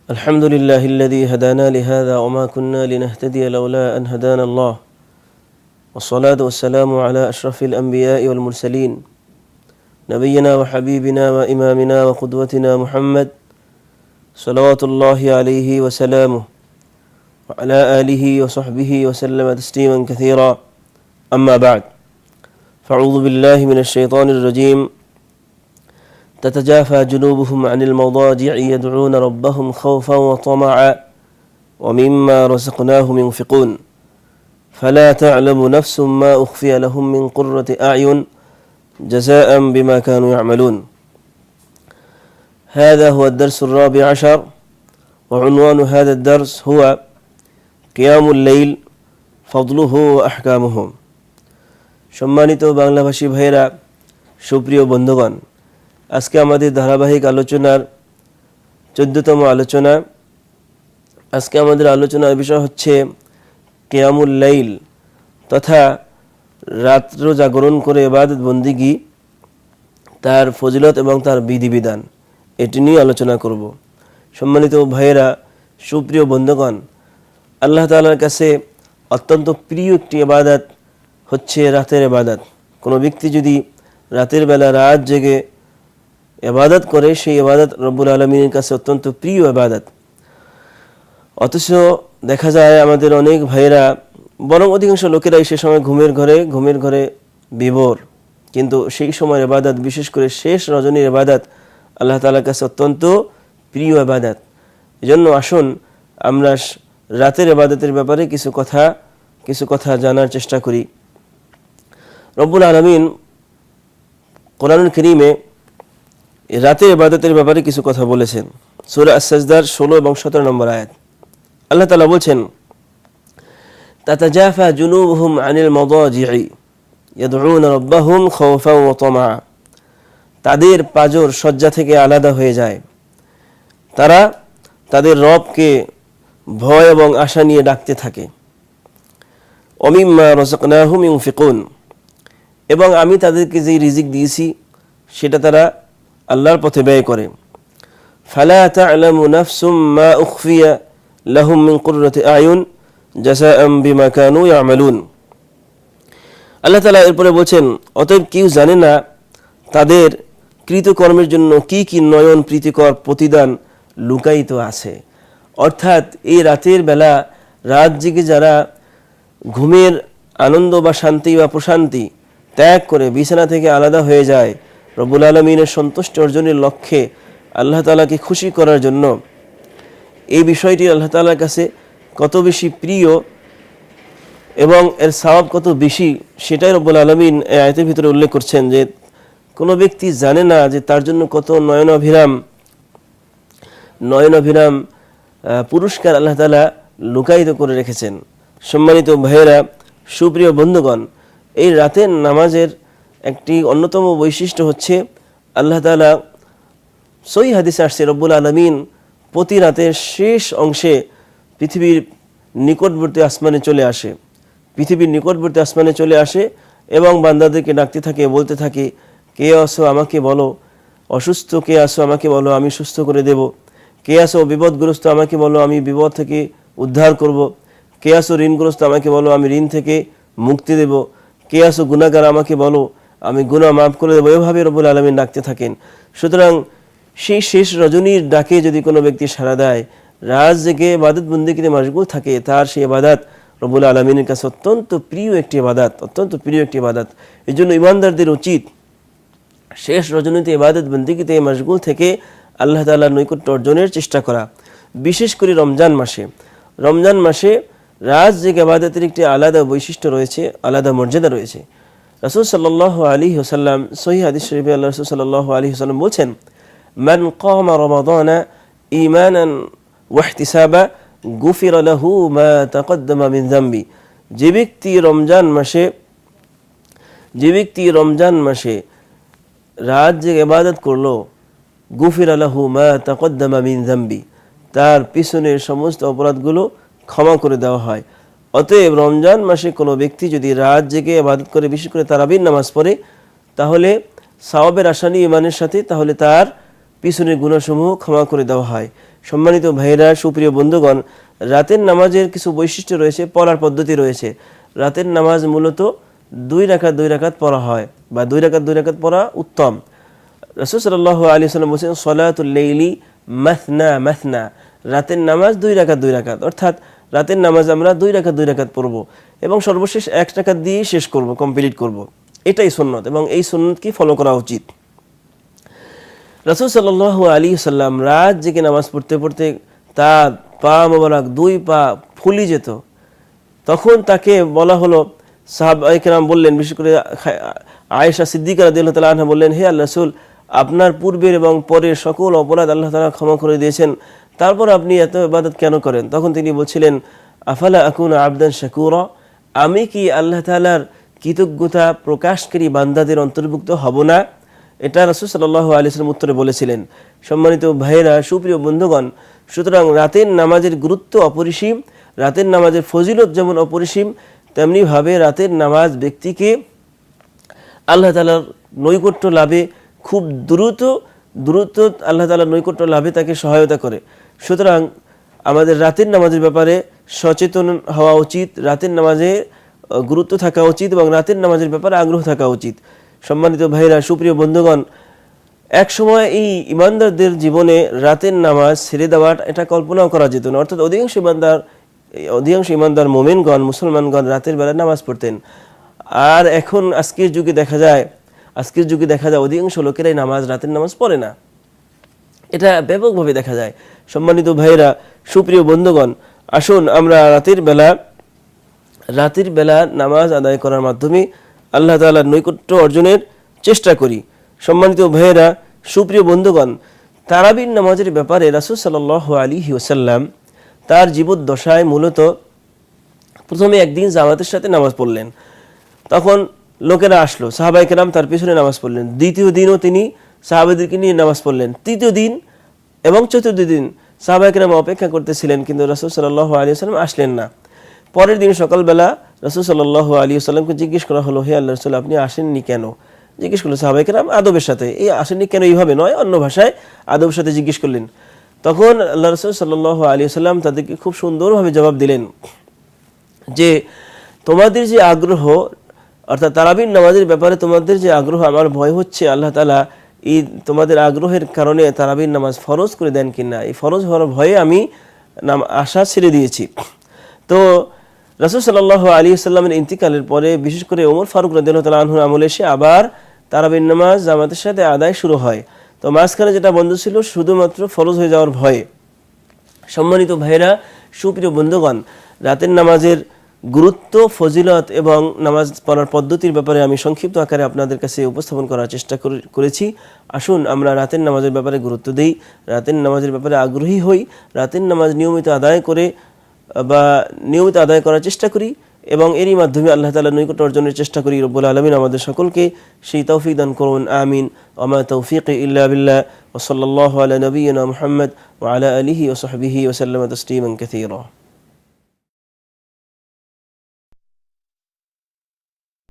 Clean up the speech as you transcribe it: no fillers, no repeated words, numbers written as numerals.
الحمد لله الذي هدانا لهذا وما كنا لنهتدي لولا أن هدانا الله والصلاة والسلام على أشرف الأنبياء والمرسلين نبينا وحبيبنا وإمامنا وقدوتنا محمد صلوات الله عليه وسلامه وعلى آله وصحبه وسلم تسليما كثيرا أما بعد فأعوذ بالله من الشيطان الرجيم تتجافى جنوبهم عن المضاجع يدعون ربهم خوفا وطمعا ومما رزقناهم ينفقون فلا تعلم نفس ما أخفي لهم من قرة أعين جزاء بما كانوا يعملون. هذا هو الدرس الرابع عشر، وعنوان هذا الدرس هو قيام الليل فضله وأحكامه. সম্মানিত বাংলাভাষী ভাইয়েরা, সুপ্রিয় বন্ধুগণ, আজকে আমাদের ধারাবাহিক আলোচনার 14তম আলোচনা। আজকে আমাদের আলোচনার বিষয় হচ্ছে কিয়ামুল লাইল তথা রাত্র জাগরণ করে ইবাদত বন্দিগি, তার ফজিলত এবং তার বিধিবিধান, এটি নিয়ে আলোচনা করব। সম্মানিত ভাইয়েরা, সুপ্রিয় বন্ধুগণ, আল্লাহ তাআলার কাছে অত্যন্ত প্রিয় একটি ইবাদত হচ্ছে রাতের ইবাদত। কোনো ব্যক্তি যদি রাতের বেলা রাত জেগে ইবাদত করে, সেই ইবাদত রব্বুল আলামিনের কাছে অত্যন্ত প্রিয় ইবাদত। অথচ দেখা যায় আমাদের অনেক ভাইয়েরা, বরং অধিকাংশ লোকেরাই সে সময় ঘুমের ঘরে বিভোর, কিন্তু সেই সময়ের ইবাদত, বিশেষ করে শেষ রজনীর ইবাদত আল্লাহ তাআলার কাছে অত্যন্ত প্রিয় ইবাদত। এজন্য আসুন আমরা রাতের ইবাদতের ব্যাপারে কিছু কথা জানার চেষ্টা করি। রব্বুল আলামিন কোরআনুল কারীমে রাতের ইবাদতের ব্যাপারে কিছু কথা বলেছেন। সূরা আস-সাজদার 16 এবং 17 নম্বর আয়াত আল্লাহ তাআলা বলছেন, তাতাজাফা জুনুবুহুম আনিল মাদাজি'i ইয়াদউনা রাব্বাহুম খাওফান ওয়া তামআ। তাদের পাজর শয্যা থেকে আলাদা হয়ে যায়, তারা তাদের রবকে ভয় এবং আশা নিয়ে ডাকতে থাকে। ওয়া মিম্মা রাযাকনাহুম ইউনফিকুন, এবং আমি তাদেরকে যে রিজিক দিয়েছি সেটা তারা আল্লাহর পথে ব্যয় করে। ফালা তা'লামু নাফসুম মা উখফিয়া লাহুম মিন কুররাতি আয়ুন জাযাআম বিমা কানু ইয়ামালুন। আল্লাহ তাআলা এরপরে বলেন, অতএব কেউ জানে না তাদের কৃতকর্মের জন্য কি কি নয়ন প্রীতিকর প্রতিদান লুকায়িত আছে। অর্থাৎ এই রাতের বেলা রাত জেগে যারা ঘুমের আনন্দ বা শান্তি বা প্রশান্তি ত্যাগ করে বিছানা থেকে আলাদা হয়ে যায় রব্বুল আলামিনের সন্তুষ্টি অর্জনের লক্ষ্যে, আল্লাহ তাআলাকে খুশি করার জন্য, এই বিষয়টি আল্লাহ তাআলার কাছে কত বেশি প্রিয় এবং এর সওয়াব কত বেশি, সেটাই রব্বুল আলামিন এই আয়াতের ভিতরে উল্লেখ করছেন যে কোনো ব্যক্তি জানে না যে তার জন্য কত নয়নাভিরাম পুরস্কার আল্লাহ তাআলা লুকায়িত করে রেখেছেন। সম্মানিত ভাইয়েরা, সুপ্রিয় বন্ধুগণ, এই রাতের নামাজের একটি অন্যতম বৈশিষ্ট্য হচ্ছে আল্লাহ তাআলা, সহিহ হাদিসে আসছে, রব্বুল আলামিন প্রতি রাতের শেষ অংশে পৃথিবীর নিকটবর্তী আসমানে চলে আসে এবং বান্দাদেরকে ডাকতে থাকে, বলতে থাকে, কে আসো আমাকে বলো, অসুস্থ কে আসো আমাকে বলো, আমি সুস্থ করে দেব। কে আসো বিপদগ্রস্ত আমাকে বলো, আমি বিপদ থেকে উদ্ধার করব। কে আসো ঋণগ্রস্ত আমাকে বলো, আমি ঋণ থেকে মুক্তি দেব। কে আসো গুনাহগার আমাকে বলো, আমি গুনাহ মাফ করে দেবো। এভাবে রব্বুল আলামিন ডাকতে থাকেন। সুতরাং সেই শেষ রজনীর ডাকে যদি কোনো ব্যক্তি সাড়া দেয়, রাত জেগে ইবাদত বন্দেগীতে মশগুল থাকে, তার সেই ইবাদত রব্বুল আলামিনের কাছে অত্যন্ত প্রিয় একটি ইবাদত। এই জন্য ইমানদারদের উচিত শেষ রজনীতে ইবাদত বন্দেগীতে মশগুল থেকে আল্লাহ তাআলার নৈকট্য অর্জনের চেষ্টা করা। বিশেষ করে রমজান মাসে রাত জেগে ইবাদতের একটি আলাদা বৈশিষ্ট্য রয়েছে, আলাদা মর্যাদা রয়েছে। রাসূল সাল্লাল্লাহু আলাইহি ওয়াসাল্লাম সহিহ হাদিস শরীফে আল্লাহ রাসূল সাল্লাল্লাহু আলাইহি ওয়াসাল্লাম বলেছেন, মান কামা রমাদানা ঈমানান ওয়া ইহতিসাবা গুফিরা লাহু মা তাকদ্দামা মিন যামবি। যে ব্যক্তি রমজান মাসে রাত জেগে ইবাদত করলো, গুফিরা লাহু মা তাকদ্দামা মিন যামবি, তার পিছনের সমস্ত অপরাধগুলো ক্ষমা করে দেওয়া হয়। অতএব রমজান মাসে কোনো ব্যক্তি যদি রাত জেগে ইবাদত করে, বিশেষ করে তারাবির নামাজ পড়ে, তাহলে সওয়াবের আশা নিয়ে ইমানের সাথে, তাহলে তার পিছনের গুনাহসমূহ ক্ষমা করে দেওয়া হয়। সম্মানিত ভাইরা, সুপ্রিয় বন্ধুগণ, রাতের নামাজের কিছু বৈশিষ্ট্য রয়েছে, পড়ার পদ্ধতি রয়েছে। রাতের নামাজ মূলত 2 রাকাত পড়া হয়, বা 2 রাকাত পড়া উত্তম। রাসূল সাল্লাল্লাহু আলাইহি ওয়াসাল্লাম বলেছেন, সলাতুল লাইলি মাসনা মাসনা, রাতের নামাজ 2 রাকাত, অর্থাৎ রাতের নামাজ আমরা 2 রাকাত পড়ব এবং সর্বশেষ 1 রাকাত দিয়ে শেষ করব, কমপ্লিট করব। এটাই সুন্নত এবং এই সুন্নতকে ফলো করা উচিত। রাসূল সাল্লাল্লাহু আলাইহি ওয়াসাল্লাম রাত জেগে নামাজ পড়তে পড়তে তার পা মোবারক 2 পা ফুলে যেত। তখন তাকে বলা হলো, সাহাবায়ে কেরাম বললেন, বিশেষ করে আয়েশা সিদ্দিকা রাদিয়াল্লাহু তাআলা আনহা বললেন, হে আল্লাহর রাসূল, আপনার পূর্বের এবং পরের সকল অপরাধ আল্লাহ তাআলা ক্ষমা করে দিয়েছেন, তারপর আপনি এত ইবাদত কেন করেন? তখন তিনি বলছিলেন, আফালা আকুনা আবদান শাকুরা, আমি কি আল্লাহ তাআলার কৃতজ্ঞতা প্রকাশকারী বান্দাদের অন্তর্ভুক্ত হব না? এটা রাসূল সাল্লাল্লাহু আলাইহি ওয়াসাল্লাম উত্তরে বলেছিলেন। সম্মানিত ভাইয়েরা, সুপ্রিয় বন্ধুগণ, সুতরাং রাতের নামাজের গুরুত্ব অপরিসীম, রাতের নামাজের ফজিলত যেমন অপরিসীম, তেমনিভাবে রাতের নামাজ ব্যক্তিকে আল্লাহ তাআলার নৈকট্য লাভে খুব দ্রুত আল্লাহ তাআলার নৈকট্য লাভে তাকে সহায়তা করে। সুতরাং আমাদের রাতের নামাজের ব্যাপারে সচেতন হওয়া উচিত, রাতের নামাজে গুরুত্ব থাকা উচিত এবং রাতের নামাজের ব্যাপারে আগ্রহ থাকা উচিত। সম্মানিত ভাইরা, সুপ্রিয় বন্ধুগণ, এক সময় এই ইমানদারদের জীবনে রাতের নামাজ ছেড়ে দেওয়াটা এটা কল্পনাও করা যেত না। অর্থাৎ অধিকাংশ ইমানদার মোমেনগণ, মুসলমানগণ রাতের বেলা নামাজ পড়তেন। আর এখন আজকের যুগে দেখা যায় অধিকাংশ লোকেরাই রাতের নামাজ পড়ে না। এটা ব্যাপকভাবে দেখা যায়। সম্মানিত ভাইরা, সুপ্রিয় বন্ধুগণ, আসুন আমরা রাতের বেলা নামাজ আদায় করার মাধ্যমে আল্লাহ তাআলার নৈকট্য অর্জনের চেষ্টা করি। সম্মানিত ভাইয়েরা, সুপ্রিয় বন্ধুগণ, তারাবির নামাজের ব্যাপারে রাসূল সাল্লাল্লাহু আলাইহি ওয়াসাল্লাম তার জীবদ্দশায় মূলত প্রথমে একদিন জামাতের সাথে নামাজ পড়লেন। তখন লোকেরা আসলো, সাহাবায়ে কেরাম তার পিছনে নামাজ পড়লেন। দ্বিতীয় দিনও তিনি সাহাবাদেরকে নিয়ে নামাজ পড়লেন। তৃতীয় দিন এবং চতুর্থ দিন সাহাবায়ে কেরাম অপেক্ষা করতেছিলেন, কিন্তু রাসূল সাল্লাল্লাহু আলাইহি ওয়াসাল্লাম আসলেন না। পরের দিন সকালবেলা রাসূল সাল্লাল্লাহু আলাইহি ওয়াসাল্লামকে জিজ্ঞেস করা হলো, হে আল্লাহর রাসূল, আপনি আসেননি কেন? জিজ্ঞেস করলো সাহাবায়ে কেরাম আদবের সাথে, এই আসেননি কেন এইভাবে নয়, অন্য ভাষায় আদবের সাথে জিজ্ঞেস করলেন। তখন আল্লাহর রাসূল সাল্লাল্লাহু আলাইহি ওয়াসাল্লাম তাদেরকে খুব সুন্দরভাবে জবাব দিলেন যে, তোমাদের যে আগ্রহ, অর্থাৎ তারাবির নামাজের ব্যাপারে তোমাদের যে আগ্রহ, আমার ভয় হচ্ছে আল্লাহ তাআলা এই তোমাদের আগ্রহের কারণে তারাবির নামাজ ফরজ করে দেন কিনা, এই ফরজ হওয়ার ভয়ে আমি আশা ছেড়ে দিয়েছি। তো রাসূল সাল্লাল্লাহু আলাইহি ওয়াসাল্লামের ইন্তিকালের পরে বিশেষ করে ওমর ফারুক রাদিয়াল্লাহু তাআলা আনহুর আমলে এসে আবার তারাবির নামাজ জামাতের সাথে আদায় শুরু হয়। তো মাঝখানে যেটা বন্ধ ছিল শুধুমাত্র ফরজ হয়ে যাওয়ার ভয়ে। সম্মানিত ভাইরা, সুপ্রিয় বন্ধুগণ, রাতের নামাজের গুরুত্ব, ফজিলত এবং নামাজ পড়ার পদ্ধতির ব্যাপারে আমি সংক্ষিপ্ত আকারে আপনাদের কাছে উপস্থাপন করার চেষ্টা করেছি। আসুন আমরা রাতের নামাজের ব্যাপারে গুরুত্ব দিই, রাতের নামাজের ব্যাপারে আগ্রহী হই, রাতের নামাজ নিয়মিত আদায় করার চেষ্টা করি এবং এরই মাধ্যমে আল্লাহ তাআলার নৈকট্য অর্জনের চেষ্টা করি। রব্বুল আলামিন আমাদের সকলকে সেই তৌফিক দান করুন, আমিন। ওয়া মা তাওফীকি ইল্লা বিল্লাহ, ওয়া সাল্লাল্লাহু আলা নবিয়িনা মুহাম্মদ ওয়া আলা আলিহি ওয়া সাহবিহি ওয়া সাল্লামা তাসলিমান কাসীরা।